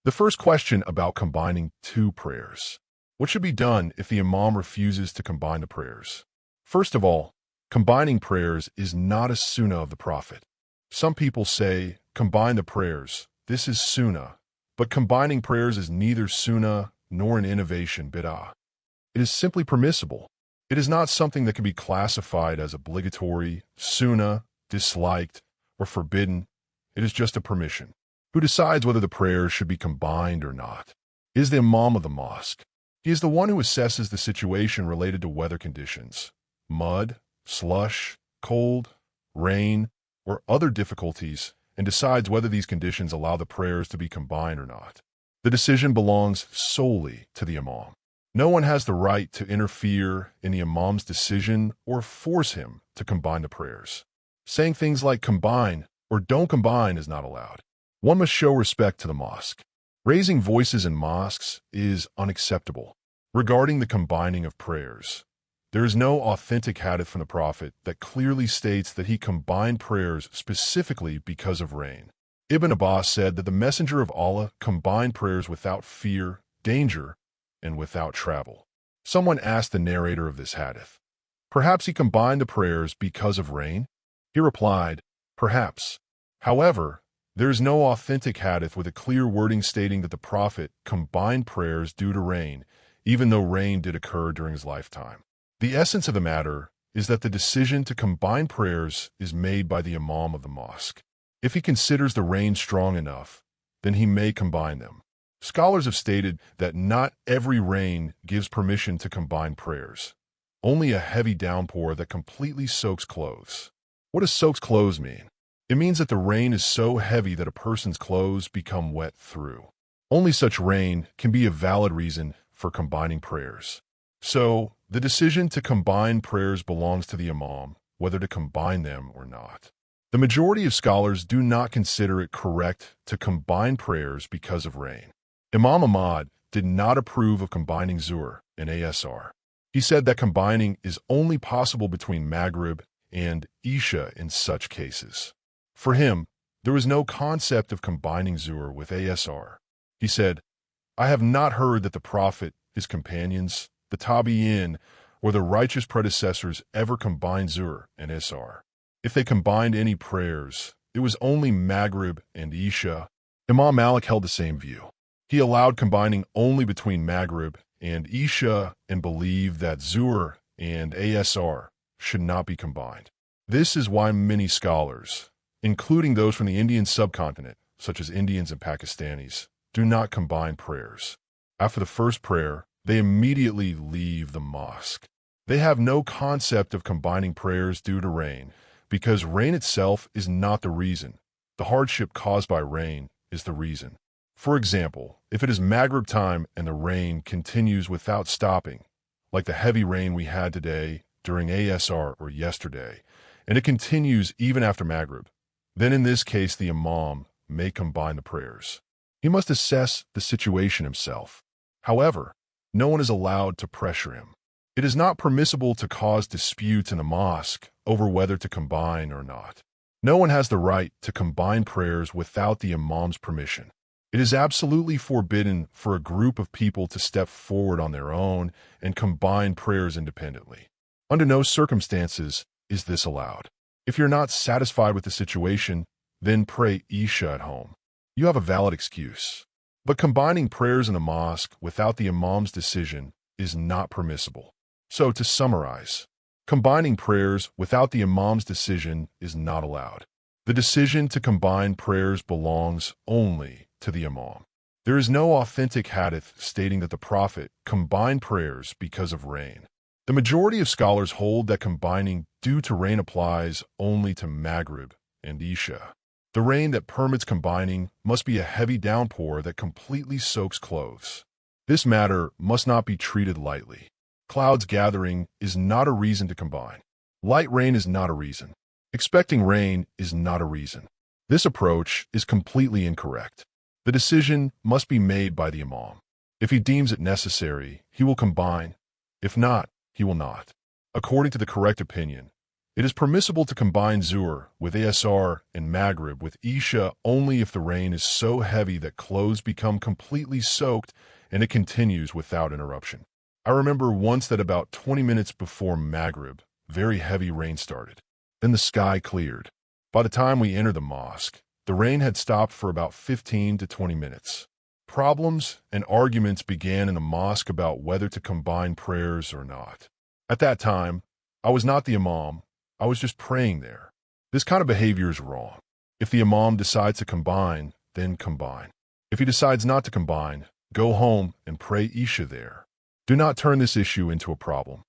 The first question about combining two prayers. What should be done if the imam refuses to combine the prayers? First of all, combining prayers is not a sunnah of the Prophet. Some people say, combine the prayers, this is sunnah, but combining prayers is neither sunnah nor an innovation bid'ah. It is simply permissible. It is not something that can be classified as obligatory, sunnah, disliked, or forbidden. It is just a permission. Who decides whether the prayers should be combined or not? Is the imam of the mosque. He is the one who assesses the situation related to weather conditions, mud, slush, cold, rain, or other difficulties, and decides whether these conditions allow the prayers to be combined or not. The decision belongs solely to the imam. No one has the right to interfere in the imam's decision or force him to combine the prayers. Saying things like combine or don't combine is not allowed. One must show respect to the mosque. Raising voices in mosques is unacceptable. Regarding the combining of prayers, there is no authentic hadith from the Prophet that clearly states that he combined prayers specifically because of rain. Ibn Abbas said that the Messenger of Allah combined prayers without fear, danger, and without travel. Someone asked the narrator of this hadith, perhaps he combined the prayers because of rain? He replied, perhaps. However, there is no authentic hadith with a clear wording stating that the Prophet combined prayers due to rain, even though rain did occur during his lifetime. The essence of the matter is that the decision to combine prayers is made by the imam of the mosque. If he considers the rain strong enough, then he may combine them. Scholars have stated that not every rain gives permission to combine prayers. Only a heavy downpour that completely soaks clothes. What does soaks clothes mean? It means that the rain is so heavy that a person's clothes become wet through. Only such rain can be a valid reason for combining prayers. So, the decision to combine prayers belongs to the imam, whether to combine them or not. The majority of scholars do not consider it correct to combine prayers because of rain. Imam Ahmad did not approve of combining Zuhr and Asr. He said that combining is only possible between Maghrib and Isha in such cases. For him, there was no concept of combining Zuhr with Asr. He said, I have not heard that the Prophet, his companions, the Tabi'in, or the righteous predecessors ever combined Zuhr and Asr. If they combined any prayers, it was only Maghrib and Isha. Imam Malik held the same view. He allowed combining only between Maghrib and Isha and believed that Zuhr and Asr should not be combined. This is why many scholars, including those from the Indian subcontinent, such as Indians and Pakistanis, do not combine prayers. After the first prayer, they immediately leave the mosque. They have no concept of combining prayers due to rain, because rain itself is not the reason. The hardship caused by rain is the reason. For example, if it is Maghrib time and the rain continues without stopping, like the heavy rain we had today during Asr or yesterday, and it continues even after Maghrib, then in this case the imam may combine the prayers. He must assess the situation himself. However, no one is allowed to pressure him. It is not permissible to cause disputes in a mosque over whether to combine or not. No one has the right to combine prayers without the imam's permission. It is absolutely forbidden for a group of people to step forward on their own and combine prayers independently. Under no circumstances is this allowed. If you're not satisfied with the situation, then pray Isha at home. You have a valid excuse. But combining prayers in a mosque without the imam's decision is not permissible. So, to summarize, combining prayers without the imam's decision is not allowed. The decision to combine prayers belongs only to the imam. There is no authentic hadith stating that the Prophet combined prayers because of rain. The majority of scholars hold that combining due to rain applies only to Maghrib and Isha. The rain that permits combining must be a heavy downpour that completely soaks clothes. This matter must not be treated lightly. Clouds gathering is not a reason to combine. Light rain is not a reason. Expecting rain is not a reason. This approach is completely incorrect. The decision must be made by the imam. If he deems it necessary, he will combine. If not, he will not. According to the correct opinion, It is permissible to combine Zuhr with Asr and Maghrib with Isha only if the rain is so heavy that clothes become completely soaked and it continues without interruption. I remember once that about 20 minutes before Maghrib, very heavy rain started. Then the sky cleared. By the time we entered the mosque, the rain had stopped for about 15 to 20 minutes. Problems and arguments began in the mosque about whether to combine prayers or not. At that time, I was not the imam. I was just praying there. This kind of behavior is wrong. If the imam decides to combine, then combine. If he decides not to combine, go home and pray Isha there. Do not turn this issue into a problem.